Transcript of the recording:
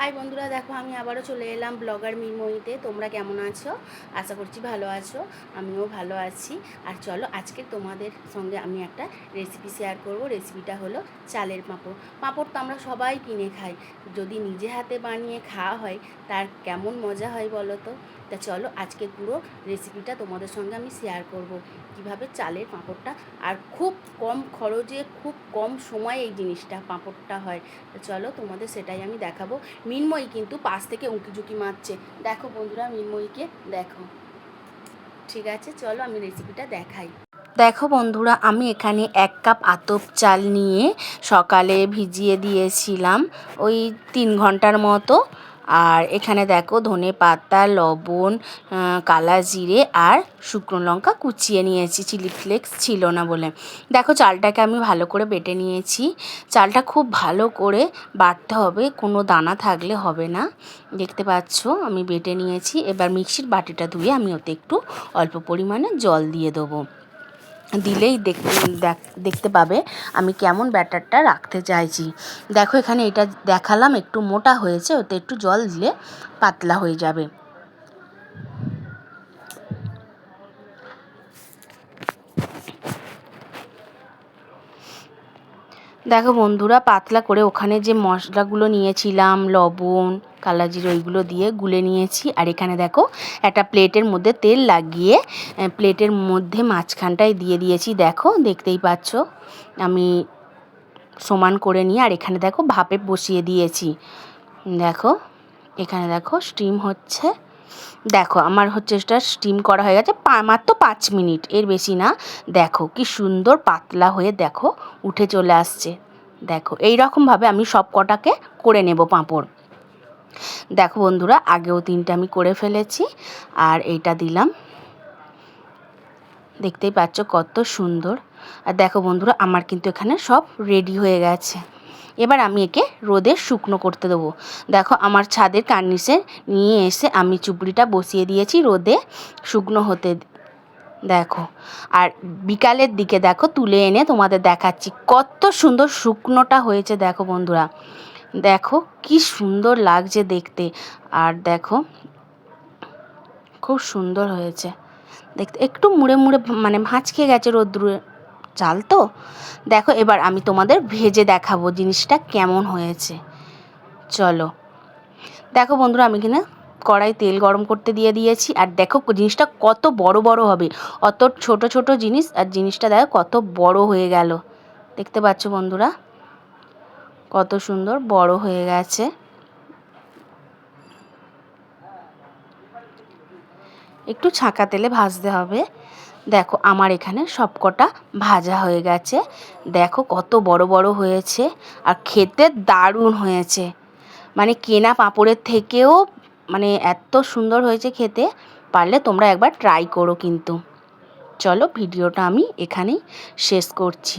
High বন্ধুরা, দেখো আমি আবারও চলে এলাম ব্লগার মিনময়ীতে। তোমরা কেমন আছো? আশা করছি ভালো আছো। আমিও ভালো আছি। আর চলো আজকে তোমাদের সঙ্গে আমি একটা রেসিপি শেয়ার করব। রেসিপিটা হলো চালের পাঁপড়। পাঁপড় তো আমরা সবাই কিনে খাই, যদি নিজে হাতে বানিয়ে খাওয়া হয় তার কেমন মজা হয় বলো তো। তা চলো আজকে পুরো রেসিপিটা তোমাদের সঙ্গে আমি শেয়ার করব, কিভাবে চালের পাঁপড়টা আর খুব কম খরচে খুব কম সময়ে এই জিনিসটা পাঁপড়টা হয়। তো চলো তোমাদের সেটাই আমি দেখাবো। মিনময়ী কিন্তু পাশ থেকে উঁকিঝুঁকি মারছে, দেখো বন্ধুরা মিনময়ীকে দেখো। ঠিক আছে, চলো আমি রেসিপিটা দেখাই। দেখো বন্ধুরা, আমি এখানে 1 কাপ আতপ চাল নিয়ে সকালে ভিজিয়ে দিয়েছিলাম ওই 3 ঘন্টার মতো। আর এখানে দেখো ধনে পাতা, লবণ, কালা জিরে আর শুকনো লঙ্কা কুচিয়ে নিয়েছি, চিলি ফ্লেক্স ছিল না বলে। দেখো চালটাকে আমি ভালো করে বেটে নিয়েছি। চালটা খুব ভালো করে বাটতে হবে, কোনো দানা থাকলে হবে না। দেখতে পাচ্ছ আমি বেটে নিয়েছি। এবার মিক্সির বাটিটা ধুয়ে আমি ওতে একটু অল্প পরিমাণে জল দিয়ে দেবো। দিলেই দেখতে পাবে আমি কেমন ব্যাটারটা রাখতে চাইছি। দেখো এখানে এটা দেখালাম একটু মোটা হয়েছে, ওতে একটু জল দিলে পাতলা হয়ে যাবে। দেখো বন্ধুরা, পাতলা করে ওখানে যে মশলাগুলো নিয়েছিলাম, লবণ, কালা জিরে, ওইগুলো দিয়ে গুলে নিয়েছি। আর এখানে দেখো একটা প্লেটের মধ্যে তেল লাগিয়ে প্লেটের মধ্যে মাঝখানটায় দিয়ে দিয়েছি। দেখো দেখতেই পাচ্ছ আমি সমান করে নিয়ে। আর এখানে দেখো ভাপে বসিয়ে দিয়েছি। দেখো এখানে দেখো স্টিম হচ্ছে। দেখো আমার হচ্ছে এটা স্টিম করা হয়ে গেছে মাত্র 5 মিনিট, এর বেশি না। দেখো কি সুন্দর পাতলা হয়ে দেখো উঠে চলে আসছে। দেখো এই রকমভাবে আমি সব কটাকে করে নেব পাঁপড়। দেখো বন্ধুরা, আগেও 3টে আমি করে ফেলেছি আর এইটা দিলাম। দেখতেই পাচ্ছ কত সুন্দর। আর দেখো বন্ধুরা, আমার কিন্তু এখানে সব রেডি হয়ে গেছে। এবার আমি একে রোদে শুকনো করতে দেবো। দেখো আমার ছাদের কার্নিশে নিয়ে এসে আমি চুপড়িটা বসিয়ে দিয়েছি রোদে শুকনো হতে। দেখো আর বিকালের দিকে দেখো তুলে এনে তোমাদের দেখাচ্ছি কত সুন্দর শুকনোটা হয়েছে। দেখো বন্ধুরা, দেখো কি সুন্দর লাগছে দেখতে। আর দেখো খুব সুন্দর হয়েছে দেখতে, একটু মুড়ে মুড়ে মানে ভাঁজ খেয়ে গেছে রোদ্দুরে চাল তো। দেখো এবার আমি তোমাদের ভেজে দেখাবো জিনিসটা কেমন হয়েছে। চলো দেখো বন্ধুরা, আমি কিনা কড়াই তেল গরম করতে দিয়ে দিয়েছি। আর দেখো জিনিসটা কত বড় বড় হবে, অত ছোট ছোট জিনিস আর জিনিসটা দেখো কত বড় হয়ে গেল। দেখতে পাচ্ছ বন্ধুরা কত সুন্দর বড় হয়ে গেছে। একটু ছাঁকা তেলে ভাজতে হবে। দেখো আমার এখানে সবকটা ভাজা হয়ে গেছে। দেখো কত বড় বড় হয়েছে আর খেতে দারুণ হয়েছে। মানে কেনা পাঁপড়ের থেকেও মানে এত সুন্দর হয়েছে খেতে। পারলে তোমরা একবার ট্রাই করো কিন্তু। চলো ভিডিওটা আমি এখানেই শেষ করছি।